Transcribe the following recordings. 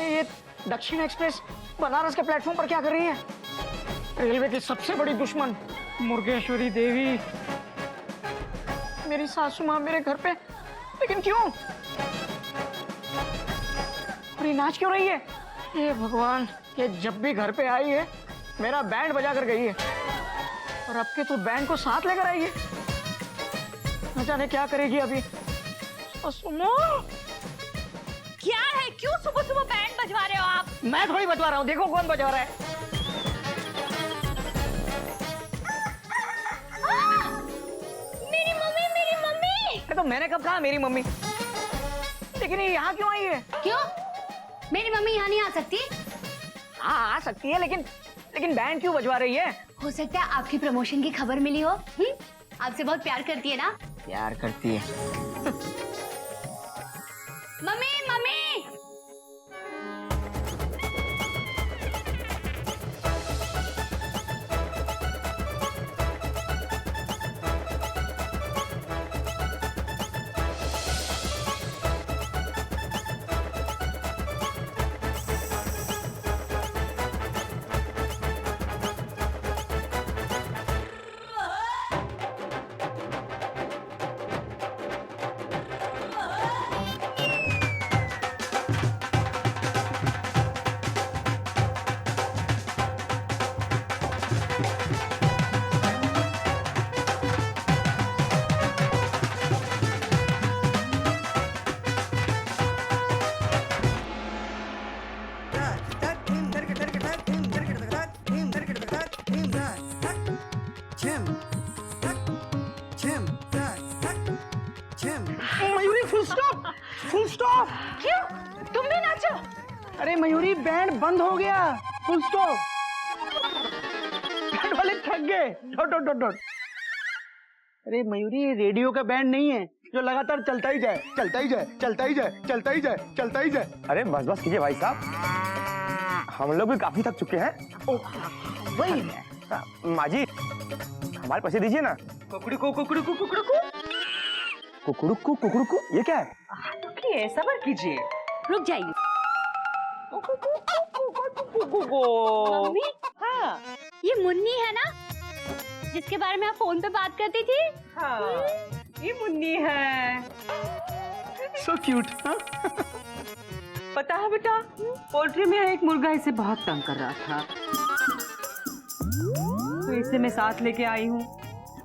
ये दक्षिण एक्सप्रेस बनारस के प्लेटफॉर्म पर क्या कर रही है? रेलवे की सबसे बड़ी दुश्मन मुर्गेश्वरी देवी मेरी सासू माँ मेरे घर पे, लेकिन क्यों? और ये नाच क्यों रही है? ये भगवान, ये जब भी घर पे आई है मेरा बैंड बजा कर गई है, और अब के तो बैंड को साथ लेकर आई है। न जाने क्या करेगी अभी। सुनो, क्या है? क्यों सुबह सुबह बैंड बजवा रहे हो आप? मैं थोड़ी बजवा रहा हूँ, देखो कौन बजवा रहा है। मेरी मम्मी, मेरी मम्मी। तो मैंने कब कहा मेरी मम्मी? लेकिन ये यहाँ क्यों आई है? क्यों? मेरी मम्मी यहाँ नहीं आ सकती? हाँ आ सकती है, लेकिन बैंड क्यों बजवा रही है? हो सकता है आपकी प्रमोशन की खबर मिली हो। आपसे बहुत प्यार करती है ना? प्यार करती है। Mummy, mummy. Mayuri full stop, full stop. क्यों? तुम भी नाचो। अरे मयूरी बैंड बंद हो गया, फुल स्टॉप। बैंड वाले थक गए। Dot dot dot dot. अरे मयूरी ये रेडियो का बैंड नहीं है जो लगातार चलता ही जाए, चलता ही जाए, चलता ही जाए, चलता ही जाए, चलता ही जाए। अरे बस बस कीजिए भाई साहब, हम लोग भी काफी थक चुके हैं। वही माँ जी हमारे पैसे दीजिए ना। कुकड़ू कुकड़ू कुकड़ू ये क्या है? ये सब्र कीजिए। रुक जाइए। मम्मी, हाँ ये मुन्नी है ना, जिसके बारे में आप फोन पे बात करती थी? हाँ ये मुन्नी है। So cute. पता है बेटा, पोल्ट्री में एक मुर्गा इसे बहुत तंग कर रहा था, तो इसे मैं साथ लेके आई हूँ।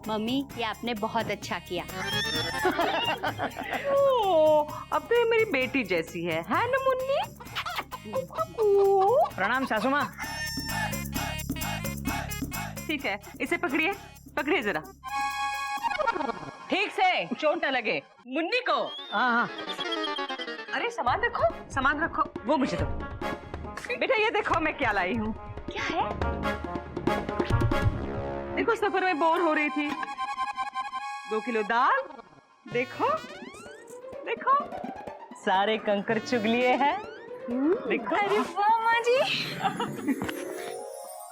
मम्मी, ये आपने बहुत अच्छा किया। ओ, अब तो ये मेरी बेटी जैसी है ना मुन्नी? प्रणाम सासू माँ। ठीक है, इसे पकड़िए, पकड़िए जरा, ठीक से, चोट न लगे मुन्नी को। हाँ हाँ अरे सामान रखो, सामान रखो, वो मुझे दो। बेटा ये देखो मैं क्या लाई हूँ। क्या है? देखो सफर में बोर हो रही थी, 2 किलो दाल, देखो देखो, सारे कंकर चुग लिए हैं। देखो। अरे वाह माँ जी,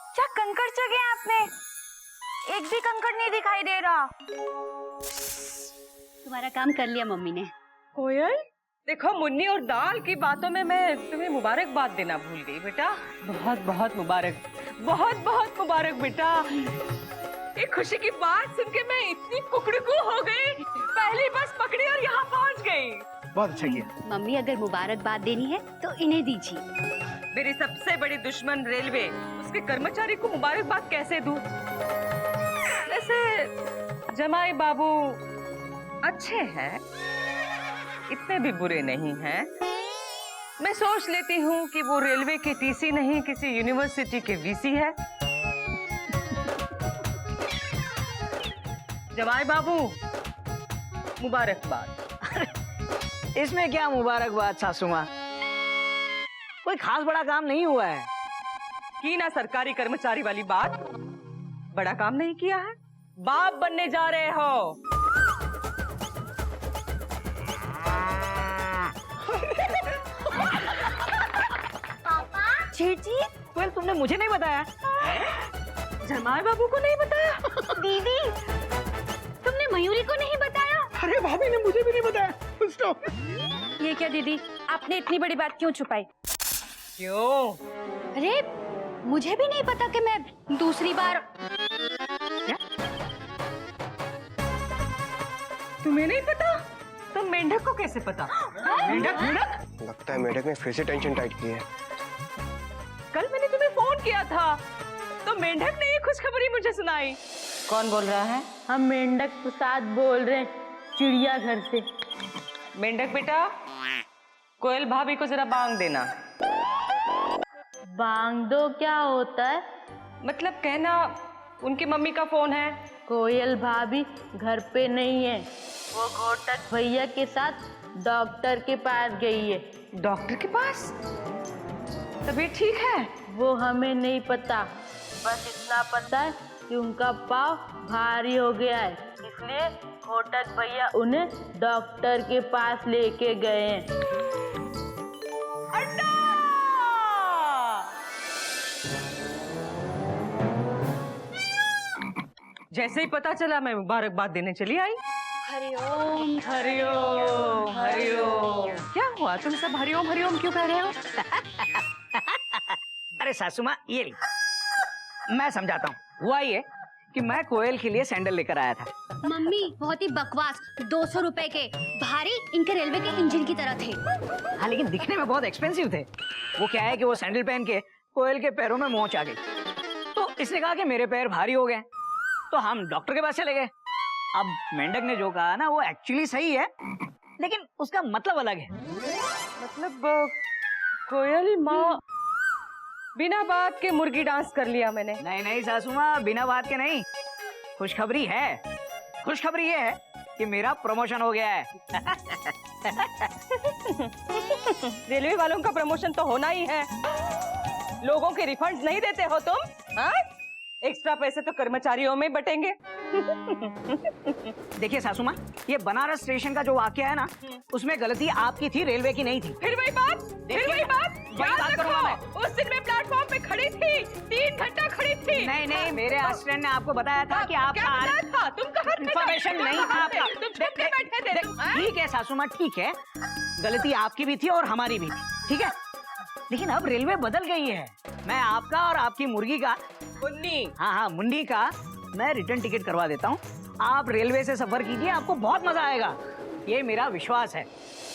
क्या कंकड़ चुगे आपने? एक भी कंकड़ नहीं दिखाई दे रहा। तुम्हारा काम कर लिया मम्मी ने। कोयल, देखो मुन्नी और दाल की बातों में मैं तुम्हें मुबारकबाद देना भूल गई बेटा। बहुत बहुत मुबारक, बहुत बहुत मुबारक बेटा। ये खुशी की बात सुन के मैं इतनी कुकड़कू हो गई, पहली बस पकड़ी और यहाँ पहुँच गई। बहुत अच्छा किया। मम्मी, अगर मुबारकबाद देनी है तो इन्हें दीजिए। मेरी सबसे बड़ी दुश्मन रेलवे, उसके कर्मचारी को मुबारकबाद कैसे दूं? वैसे जमाई बाबू अच्छे हैं, इतने भी बुरे नहीं हैं। मैं सोच लेती हूँ कि वो रेलवे के टीसी नहीं, किसी यूनिवर्सिटी के वीसी है। जमाई बाबू मुबारकबाद। इसमें क्या मुबारकबाद सासू माँ, कोई खास बड़ा काम नहीं हुआ है। की ना सरकारी कर्मचारी वाली बात, बड़ा काम नहीं किया है, बाप बनने जा रहे हो। जीजी, कोयल तुमने मुझे नहीं बताया। जमाई बाबू को नहीं बताया? दीदी, तुमने मयूरी को नहीं बताया? अरे भाभी ने मुझे भी नहीं बताया। स्टॉप। ये क्या दीदी, आपने इतनी बड़ी बात क्यों छुपाई? क्यों? अरे मुझे भी नहीं पता कि मैं दूसरी बार। तुम्हें नहीं पता? तो मेंढक को कैसे पता? मेंढक मेंढक? लगता है मेढक ने फिर से टेंशन टाइट की है। कल मैंने तुम्हें फोन किया था तो मेंढक ने ये खुशखबरी मुझे सुनाई। कौन बोल रहा है? हम मेंढक प्रसाद बोल रहे हैं, चिड़ियाघर से। मेंढक बेटा, कोयल भाभी को जरा बांग देना। बांग दो क्या होता है? मतलब कहना उनकी मम्मी का फोन है। कोयल भाभी घर पे नहीं है, वो घोटक भैया के साथ डॉक्टर के पास गई है। डॉक्टर के पास? तबीयत ठीक है? वो हमें नहीं पता, बस इतना पता है कि उनका पाँव भारी हो गया है, इसलिए घोटक भैया उन्हें डॉक्टर के पास लेके गए हैं। जैसे ही पता चला मैं मुबारकबाद देने चली आई। हरिओम। हरिओम हरिओम। क्या हुआ, तुम सब हरिओम हरिओम क्यों कह रहे हो? अरे सासू माँ, ये ली, मैं समझाता हूँ। हुआ ये कि मैं कोयल के लिए सैंडल लेकर आया था। मम्मी बहुत ही बकवास, 200 रुपए के, भारी, इनके रेलवे के इंजन की तरह थे। हाँ, लेकिन दिखने में बहुत एक्सपेंसिव थे। वो क्या है कि वो सैंडल पहन के कोयल के पैरों में मोच आ गई, तो इसने कहा कि मेरे पैर भारी हो गए, तो हम डॉक्टर के पास चले गए। अब मेंढक ने जो कहा ना वो एक्चुअली सही है, लेकिन उसका मतलब अलग है। मतलब कोयल माँ, बिना बात के मुर्गी डांस कर लिया मैंने। नहीं नहीं सासू माँ, बिना बात के नहीं। खुशखबरी है, खुशखबरी ये है कि मेरा प्रमोशन हो गया है। रेलवे वालों का प्रमोशन तो होना ही है। लोगों के रिफंड्स नहीं देते हो तुम? हाँ? एक्स्ट्रा पैसे तो कर्मचारियों में बटेंगे। देखिए सासू माँ, ये बनारस स्टेशन का जो वाकया है ना, उसमें गलती आपकी थी, रेलवे की नहीं थी। फिर वही बात, फिर वही बात। वही बात करूंगा मैं। उस दिन मैं प्लेटफॉर्म पे खड़ी थी, 3 घंटा खड़ी थी। नहीं नहीं, मेरे असिस्टेंट ने आपको बताया था कि आपका क्या बताया था? तुम कहाँ थे? इन्फॉर्मेशन नहीं था आपका। तुम छुप के बैठे थे। ठीक है सासू माँ, ठीक है, गलती आपकी भी थी और हमारी भी थी, ठीक है। लेकिन अब रेलवे बदल गई है। मैं आपका और आपकी मुर्गी का, मुन्नी, हाँ मुंडी का, मैं रिटर्न टिकट करवा देता हूँ। आप रेलवे से सफर कीजिए, आपको बहुत मजा आएगा, ये मेरा विश्वास है।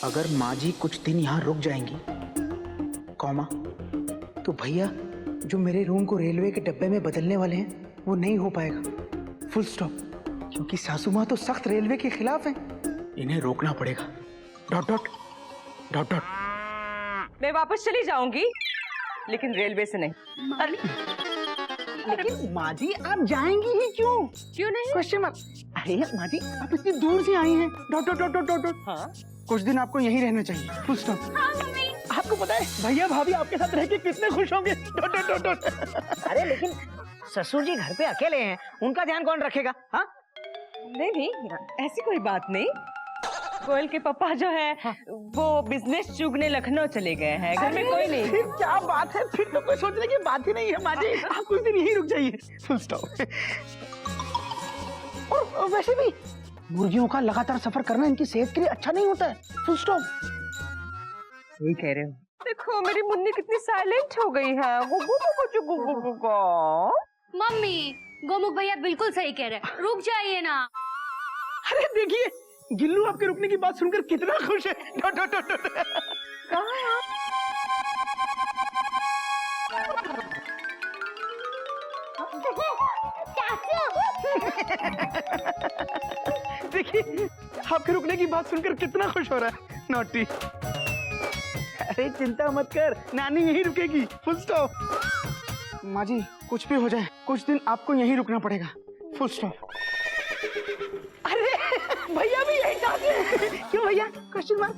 अगर माँ जी कुछ दिन यहाँ रुक जाएंगी, कौमा, तो भैया जो मेरे रूम को रेलवे के डब्बे में बदलने वाले हैं वो नहीं हो पाएगा। Full stop. क्योंकि सासू माँ तो सख्त रेलवे के खिलाफ हैं, इन्हें रोकना पड़ेगा। Dot dot dot dot. मैं वापस चली जाऊंगी, लेकिन रेलवे से नहीं। अरे लेकिन माँ जी, आप जाएंगी ही क्यों? क्यों नहीं? Question mark. अरे माँ जी, आप इतनी दूर से आई हैं। Dot dot dot dot dot. हाँ? कुछ दिन आपको यहीं रहना चाहिए। Full stop. हाँ मम्मी। आपको पता है भैया भाभी आपके साथ रह के कितने खुश होंगे। Dot dot dot dot. अरे लेकिन ससुर जी घर पे अकेले हैं, उनका ध्यान कौन रखेगा? हाँ नहीं नहीं, ऐसी कोई बात नहीं। कोयल के पापा जो है, वो बिजनेस चुगने लखनऊ चले गए हैं, घर में कोई नहीं। फिर क्या बात है, फिर तो कोई सोचने की बात ही नहीं है। माँ जी आप कुछ दिन यहीं रुक जाइए। Full stop. और वैसे भी मुर्गियों का लगातार सफर करना इनकी सेहत के लिए अच्छा नहीं होता है। Full stop. सही कह रहे हो। देखो मेरी मुन्नी कितनी साइलेंट हो गई है। मम्मी, गोमुख भैया बिल्कुल सही कह रहे, रुक जाइए ना। अरे देखिए, गिल्लू आपके रुकने की बात सुनकर कितना खुश है। Dot dot dot dot. देखिए आपके रुकने की बात सुनकर कितना खुश हो रहा है। नॉटी। अरे चिंता मत कर, नानी यहीं रुकेगी। Full stop. माँ जी कुछ भी हो जाए, कुछ दिन आपको यहीं रुकना पड़ेगा। Full stop. अरे भैया भी यही चाहते हैं। क्यों भैया? Question mark.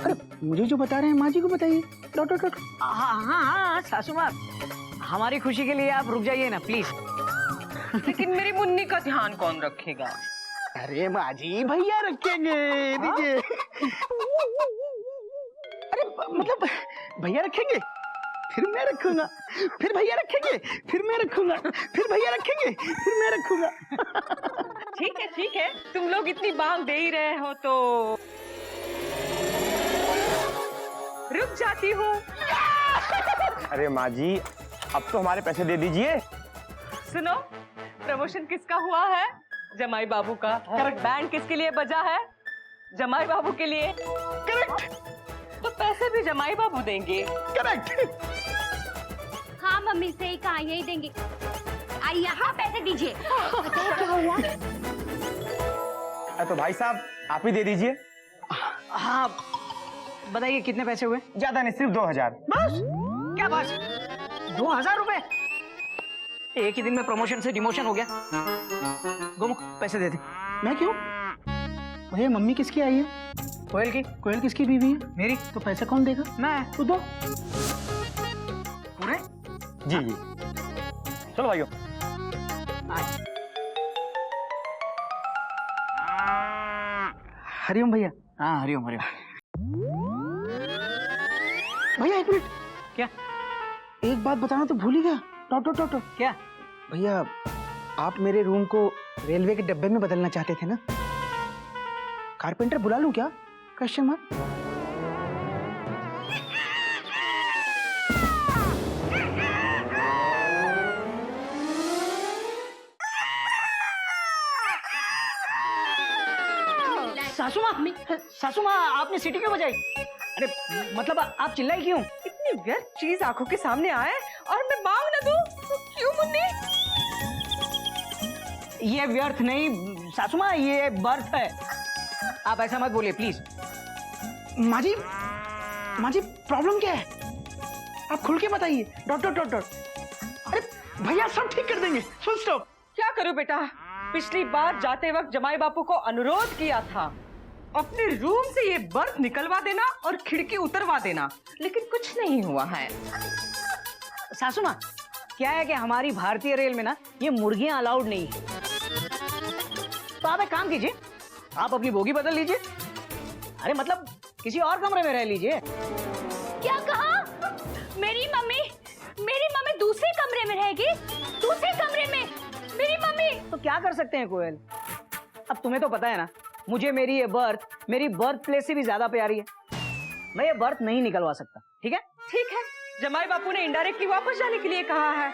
अरे मुझे जो बता रहे हैं माँ जी को बताइए। Dot dot dot. हाँ सासू माँ, हमारी खुशी के लिए आप रुक जाइए ना प्लीज। लेकिन मेरी मुन्नी का ध्यान कौन रखेगा? अरे माँ जी भैया रखेंगे। दीजिए। अरे मतलब भैया रखेंगे, फिर मैं रखूंगा, फिर भैया रखेंगे, फिर मैं रखूंगा, फिर भैया रखेंगे, फिर मैं रखूंगा। ठीक है, तुम लोग इतनी बांग दे ही रहे हो तो रुक जाती हूँ। अरे माँ जी, अब तो हमारे पैसे दे दीजिए। सुनो, प्रमोशन किसका हुआ है? जमाई बाबू का। करेक्ट। बैंड किसके लिए बजा है? जमाई बाबू के लिए। करेक्ट तो पैसे भी जमाई बाबू देंगे। करेक्ट। हाँ मम्मी, सही कहा, यही देंगे। आइए, हाँ पैसे दीजिए। बताओ क्या हुआ? तो भाई साहब आप ही दे दीजिए। हाँ बताइए कितने पैसे हुए? ज्यादा नहीं, सिर्फ 2000। बस? क्या बस? 2000 रुपए? एक ही दिन में प्रमोशन से डिमोशन हो गया। गोमुख पैसे दे दे। मैं क्यों? भैया मम्मी किसकी आई है? कोयल की। कोयल किसकी बीवी है? मेरी। तो पैसे कौन देगा? मैं। तू दो। पूरे? जी जी, चलो भाइयों। हरिओम भैया। हाँ हरिओम हरिओम। भैया एक मिनट, क्या? एक बात बताना तो भूल ही गया। टोटो टोटो। क्या? भैया आप मेरे रूम को रेलवे के डब्बे में बदलना चाहते थे ना? कारपेंटर बुला लूं क्या? Question mark. सासू माँ आपने सीटी क्यों बजाई? अरे मतलब आप चिल्लाई क्यों? इतनी व्यर्थ चीज आंखों के सामने आए और मैं मांग न दूं तो क्यों मुन्नी? ये व्यर्थ नहीं सासू माँ, ये बर्थ है। आप ऐसा मत बोलिए प्लीज। माँ जी प्रॉब्लम क्या है? आप खुल के बताइए। Dot dot dot dot. अरे भैया सब ठीक कर देंगे। Full stop. क्या करूं बेटा? पिछली बार जाते वक्त जमाई बापू को अनुरोध किया था अपने रूम से ये बर्थ निकलवा देना और खिड़की उतरवा देना, लेकिन कुछ नहीं हुआ है। सासू माँ क्या है कि हमारी भारतीय रेल में ना ये मुर्गियां अलाउड नहीं है। तो आप एक काम कीजिए, आप अपनी बोगी बदल लीजिए। अरे मतलब किसी और कमरे में रह लीजिए। क्या कहा? मेरी मम्मी दूसरे कमरे में रहेगी? दूसरे कमरे में मेरी मम्मी? तो क्या कर सकते हैं कोयल? अब तुम्हें तो पता है ना, मुझे मेरी ये बर्थ मेरी बर्थ प्लेस से भी ज्यादा प्यारी है। मैं ये बर्थ नहीं निकलवा सकता। ठीक है? ठीक है, जमाई बापू ने इनडायरेक्टली वापस जाने के लिए कहा है।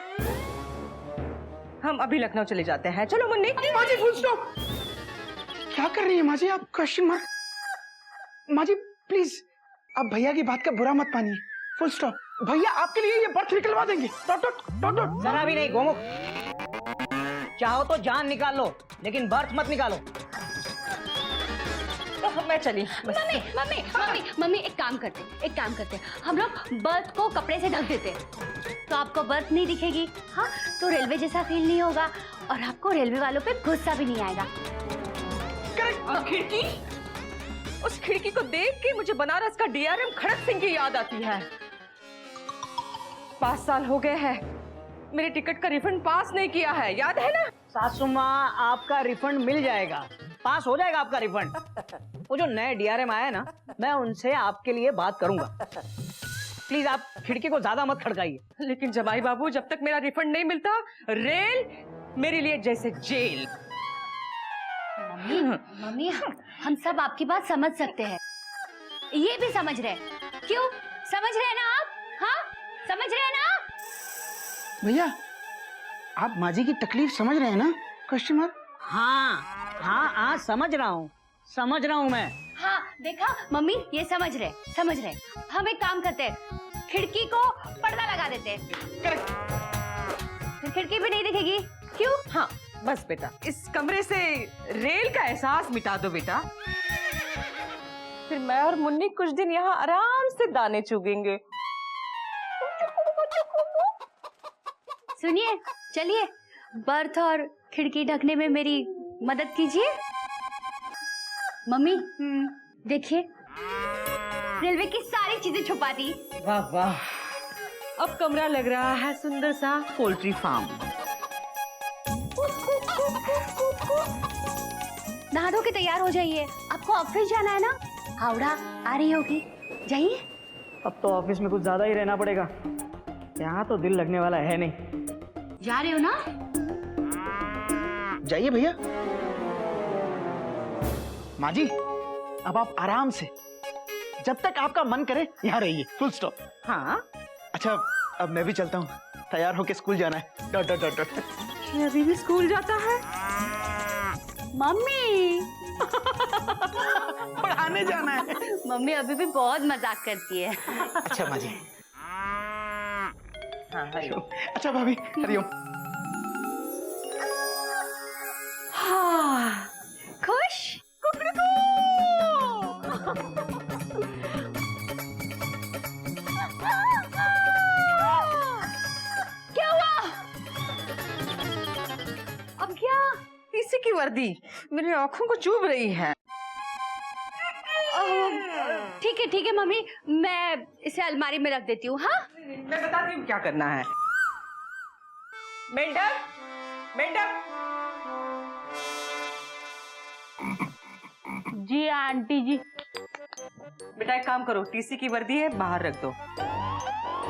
हम अभी लखनऊ चले जाते हैं। चलो मुन्नी। माँ जी फुल स्टॉप। क्या कर रही है माँ जी आप? Question mark. माँ जी प्लीज आप भैया की बात का बुरा मत मानिए। Full stop. भैया आपके लिए ये बर्थ निकलवा देंगे। Dot dot dot dot. जरा भी नहीं गोमुख, चाहो तो जान निकाल लो लेकिन बर्थ मत निकालो। तो मैं चली। मम्मी एक काम करते, हम लोग बर्थ को कपड़े से ढक देते, तो आपको बर्थ नहीं दिखेगी। हाँ, तो रेलवे जैसा फील नहीं होगा और आपको रेलवे वालों पे गुस्सा भी नहीं आएगा। और खिड़की, उस खिड़की को देख के मुझे बनारस का डीआरएम खड़क सिंह की याद आती है। 5 साल हो गए हैं, मेरे टिकट का रिफंड पास नहीं किया है, याद है ना? सासू माँ आपका रिफंड मिल जाएगा, पास हो जाएगा आपका रिफंड। वो जो नए डीआरएम आए ना, मैं उनसे आपके लिए बात करूंगा। प्लीज आप खिड़की को ज्यादा मत खड़काइए। लेकिन जमाई बाबू, जब तक मेरा रिफंड नहीं मिलता, रेल मेरे लिए जैसे जेल। मम्मी हम सब आपकी बात समझ सकते हैं, ये भी समझ रहे। क्यों समझ रहे ना आप? हाँ समझ रहे ना? भैया आप माँ जी की तकलीफ समझ रहे हैं ना? Question mark. हाँ समझ रहा हूँ मैं। हाँ देखा मम्मी, ये समझ रहे। हम एक काम करते हैं, खिड़की को पर्दा लगा देते हैं, फिर खिड़की भी नहीं दिखेगी। क्यों? हाँ बस बेटा, इस कमरे से रेल का एहसास मिटा दो बेटा, फिर मैं और मुन्नी कुछ दिन यहाँ आराम से दाने चुगेंगे। सुनिए, चलिए बर्थ और खिड़की ढकने में मेरी मदद कीजिए। मम्मी देखिए, रेलवे की सारी चीजें छुपा दी। वाह वाह, अब कमरा लग रहा है सुंदर सा पोल्ट्री फार्म। नहा धो के तैयार हो जाइए, आपको ऑफिस जाना है ना? हावड़ा आ रही होगी, जाइए। अब तो ऑफिस में कुछ ज्यादा ही रहना पड़ेगा, यहाँ तो दिल लगने वाला है नहीं। जा रहे हो ना? जाइए भैया। माँ जी अब आप आराम से, जब तक आपका मन करे यहाँ रहिए। Full stop. हाँ अच्छा अब मैं भी चलता हूँ, तैयार होके स्कूल जाना है। Dot dot dot dot. ये अभी भी स्कूल जाता है? मम्मी पढ़ाने जाना है। मम्मी अभी भी बहुत मजाक करती है। अच्छा माँ जी। हाँ हरिओम। अच्छा भाभी, हरिओम। हाँ, खुश? क्या हुआ? अब क्या? इसी की वर्दी मेरी आंखों को चुभ रही है। ठीक है मम्मी, मैं इसे अलमारी में रख देती हूँ। हाँ मैं बताती हूँ क्या करना है। मेंढक, मेंढक। जी आंटी जी। बेटा एक काम करो, टीसी की वर्दी है बाहर रख दो।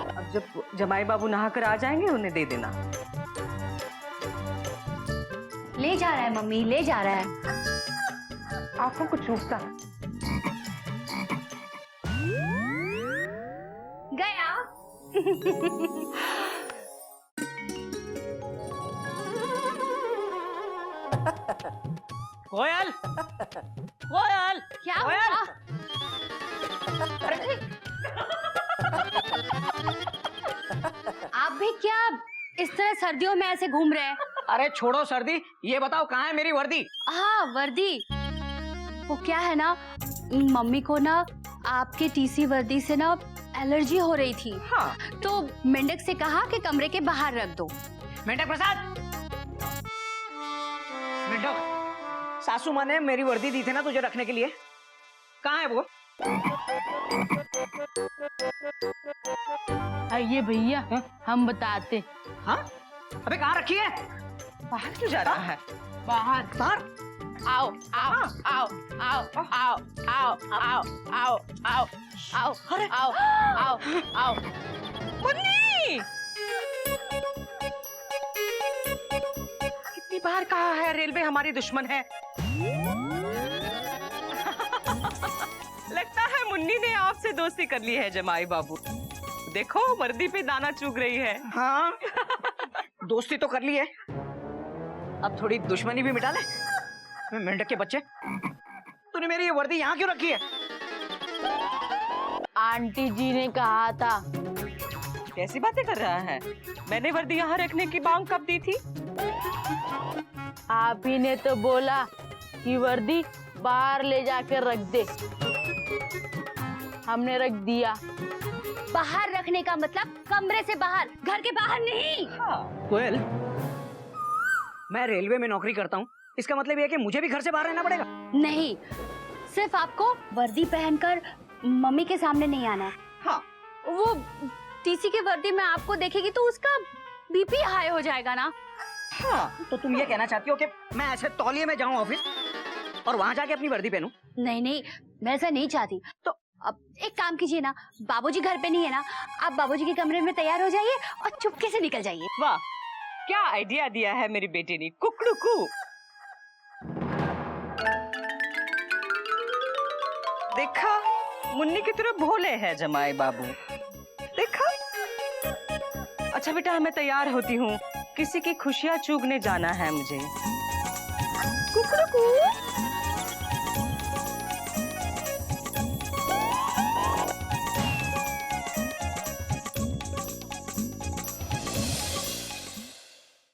अब जब जमाई बाबू नहा कर आ जाएंगे उन्हें दे देना। ले जा रहा है मम्मी, ले जा रहा है। आंखों को चुभता। गया। कोयल, कोयल, क्या कोयल! हुआ? आप भी क्या इस तरह सर्दियों में ऐसे घूम रहे हैं? अरे छोड़ो सर्दी, ये बताओ कहाँ है मेरी वर्दी? हाँ वर्दी, वो क्या है ना, मम्मी को ना आपके टीसी वर्दी से ना एलर्जी हो रही थी। हाँ तो मेंढक से कहा कि कमरे के बाहर रख दो। मेंढक प्रसाद, मेंढक, सासू माँ ने मेरी वर्दी दी थी ना तुझे रखने के लिए, कहाँ है वो? आइए भैया, हम बताते। हाँ, अबे कहाँ रखी है? बाहर क्यों जा रहा है? बाहर। बाहर? आओ आओ आओ आओ आओ आओ आओ आओ आओ आओ अरे! आओ आओ आओ। मुन्नी! कितनी बार कहा है रेलवे हमारी दुश्मन है। लगता है मुन्नी ने आपसे दोस्ती कर ली है जमाई बाबू। देखो वर्दी पे दाना चुग रही है। हाँ, दोस्ती तो कर ली है, अब थोड़ी दुश्मनी भी मिटा ले। मेंढक के बच्चे, तूने मेरी ये वर्दी यहाँ क्यों रखी है? आंटी जी ने कहा था। कैसी बातें कर रहा है? मैंने वर्दी यहाँ रखने की मांग कब दी थी? आप ही ने तो बोला कि वर्दी बाहर ले जाकर रख दे। हमने रख दिया। बाहर रखने का मतलब कमरे से बाहर, घर के बाहर नहीं। हाँ। कोयल, मैं रेलवे में नौकरी करता हूँ, इसका मतलब ये है कि मुझे भी घर से बाहर रहना पड़ेगा? नहीं, सिर्फ आपको वर्दी पहनकर मम्मी के सामने नहीं आना है। हाँ। वो टीसी की वर्दी में आपको देखेगी तो उसका बीपी हाई हो जाएगा ना। हाँ। तो तुम ये कहना चाहती हो कि मैं ऐसे तौलिए में जाऊँ ऑफिस और वहां जाके अपनी वर्दी पहनूं? नहीं, मैं ऐसा नहीं चाहती। तो अब एक काम कीजिए ना, बाबूजी घर पे नहीं है ना, आप बाबूजी के कमरे में तैयार हो जाइए और चुपके से निकल जाइए। वाह, क्या आइडिया दिया है मेरी बेटी ने। कुकड़ुकू। देखा, मुन्नी की तरह भोले है जमाई बाबू। देखा। अच्छा बेटा, मैं तैयार होती हूँ, किसी की खुशियाँ चूगने जाना है मुझे। कुकड़ुकू।